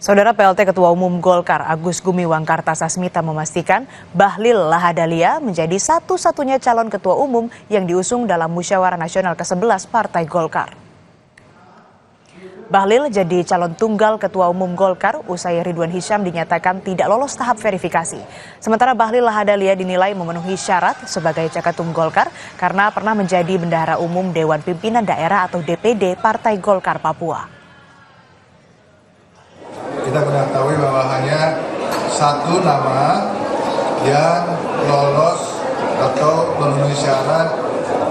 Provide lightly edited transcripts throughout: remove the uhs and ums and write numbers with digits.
Saudara PLT Ketua Umum Golkar Agus Gumiwang Kartasasmita memastikan Bahlil Lahadalia menjadi satu-satunya calon ketua umum yang diusung dalam Musyawarah Nasional ke-11 Partai Golkar. Bahlil jadi calon tunggal Ketua Umum Golkar usai Ridwan Hisyam dinyatakan tidak lolos tahap verifikasi. Sementara Bahlil Lahadalia dinilai memenuhi syarat sebagai Caketum Golkar karena pernah menjadi Bendahara Umum Dewan Pimpinan Daerah atau DPD Partai Golkar Papua. Kita mengetahui bahwa hanya satu nama yang lolos atau memenuhi syarat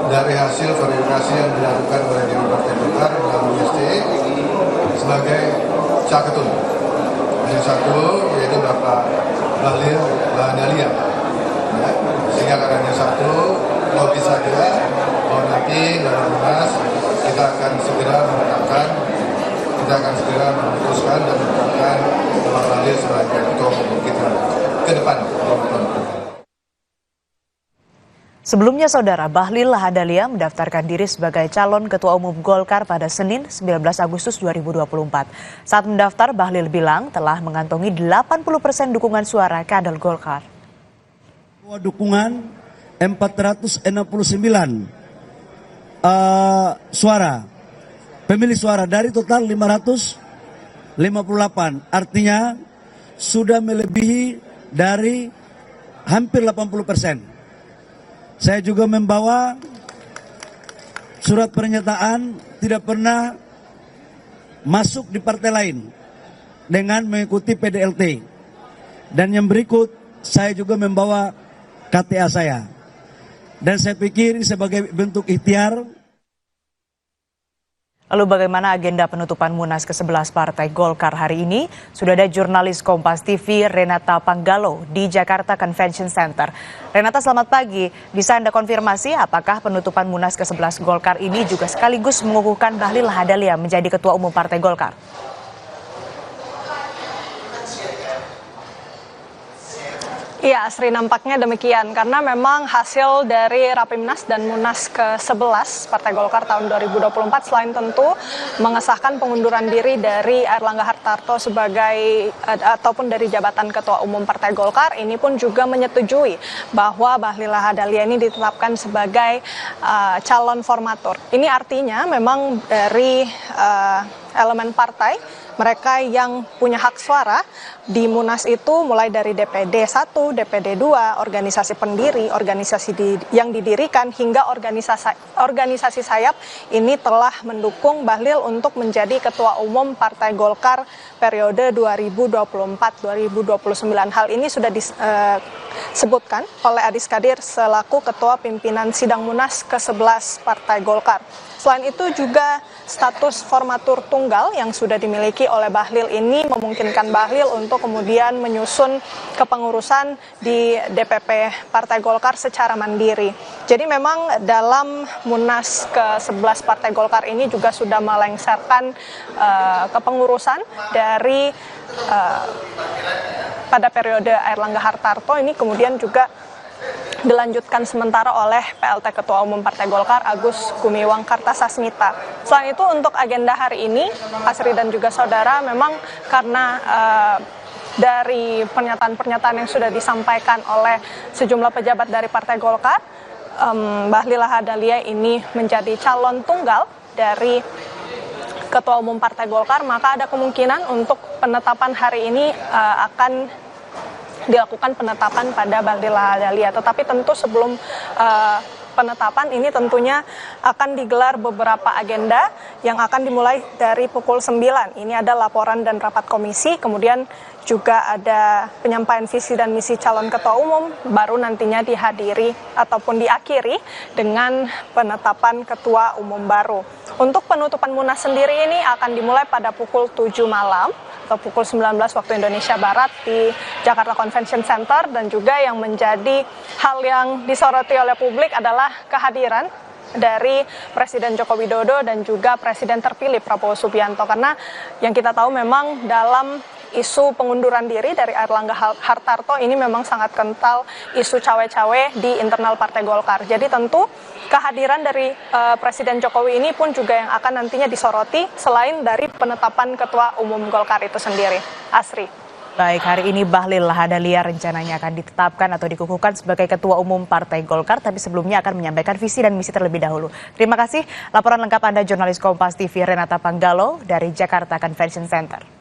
dari hasil verifikasi yang dilakukan oleh Dewan Partai Golkar melalui ST sebagai Caketum. Hanya satu, yaitu Bapak Bahlil Lahadalia. Ya, sehingga karena satu, lobby saja, bahwa nanti dalam Munas kita akan segera memutuskan dan menetapkan Bapak Bahlil sebagai ketua umum kita ke depan. Sebelumnya, Saudara, Bahlil Lahadalia mendaftarkan diri sebagai calon Ketua Umum Golkar pada Senin 19 Agustus 2024. Saat mendaftar, Bahlil bilang telah mengantongi 80% dukungan suara kader Golkar. Dukungan 469 suara, pemilih suara dari total 558, artinya sudah melebihi dari hampir 80%. Saya juga membawa surat pernyataan tidak pernah masuk di partai lain dengan mengikuti PDLT. Dan yang berikut, saya juga membawa KTA saya. Dan saya pikir ini sebagai bentuk ikhtiar. Lalu bagaimana agenda penutupan Munas ke-11 Partai Golkar hari ini? Sudah ada jurnalis Kompas TV Renata Panggalo di Jakarta Convention Center. Renata, selamat pagi. Bisa Anda konfirmasi apakah penutupan Munas ke-11 Golkar ini juga sekaligus mengukuhkan Bahlil Lahadalia menjadi Ketua Umum Partai Golkar? Iya, Asri, nampaknya demikian karena memang hasil dari Rapimnas dan Munas ke-11 Partai Golkar tahun 2024 selain tentu mengesahkan pengunduran diri dari Airlangga Hartarto sebagai ataupun dari jabatan Ketua Umum Partai Golkar, ini pun juga menyetujui bahwa Bahlil Lahadalia ini ditetapkan sebagai calon formatur. Ini artinya memang dari elemen partai, mereka yang punya hak suara di Munas itu mulai dari DPD 1, DPD 2, organisasi pendiri, organisasi yang didirikan hingga organisasi sayap ini telah mendukung Bahlil untuk menjadi Ketua Umum Partai Golkar periode 2024-2029. Hal ini sudah disebutkan oleh Adis Kadir selaku Ketua Pimpinan Sidang Munas ke-11 Partai Golkar. Selain itu juga status formatur tunggal yang sudah dimiliki oleh Bahlil ini memungkinkan Bahlil untuk kemudian menyusun kepengurusan di DPP Partai Golkar secara mandiri. Jadi memang dalam Munas ke-11 Partai Golkar ini juga sudah melengsarkan kepengurusan dari pada periode Airlangga Hartarto ini kemudian juga dilanjutkan sementara oleh PLT Ketua Umum Partai Golkar Agus Gumiwang Kartasasmita. Selain itu untuk agenda hari ini, Asri dan juga saudara, memang karena dari pernyataan-pernyataan yang sudah disampaikan oleh sejumlah pejabat dari Partai Golkar, Bahlil Lahadalia ini menjadi calon tunggal dari Ketua Umum Partai Golkar, maka ada kemungkinan untuk penetapan hari ini akan dilakukan penetapan pada Bahlil Lahadalia. Tetapi tentu sebelum penetapan ini tentunya akan digelar beberapa agenda yang akan dimulai dari pukul 9. Ini ada laporan dan rapat komisi, kemudian juga ada penyampaian visi dan misi calon ketua umum, baru nantinya dihadiri ataupun diakhiri dengan penetapan ketua umum baru. Untuk penutupan Munas sendiri ini akan dimulai pada pukul 7 malam atau pukul 19 waktu Indonesia Barat di Jakarta Convention Center, dan juga yang menjadi hal yang disoroti oleh publik adalah kehadiran dari Presiden Joko Widodo dan juga Presiden terpilih Prabowo Subianto, karena yang kita tahu memang dalam isu pengunduran diri dari Airlangga Hartarto ini memang sangat kental isu cawe-cawe di internal Partai Golkar. Jadi tentu kehadiran dari Presiden Jokowi ini pun juga yang akan nantinya disoroti selain dari penetapan Ketua Umum Golkar itu sendiri. Asri. Baik, hari ini Bahlil Lahadalia rencananya akan ditetapkan atau dikukuhkan sebagai Ketua Umum Partai Golkar, tapi sebelumnya akan menyampaikan visi dan misi terlebih dahulu. Terima kasih. Laporan lengkap Anda jurnalis Kompas TV Renata Panggalo dari Jakarta Convention Center.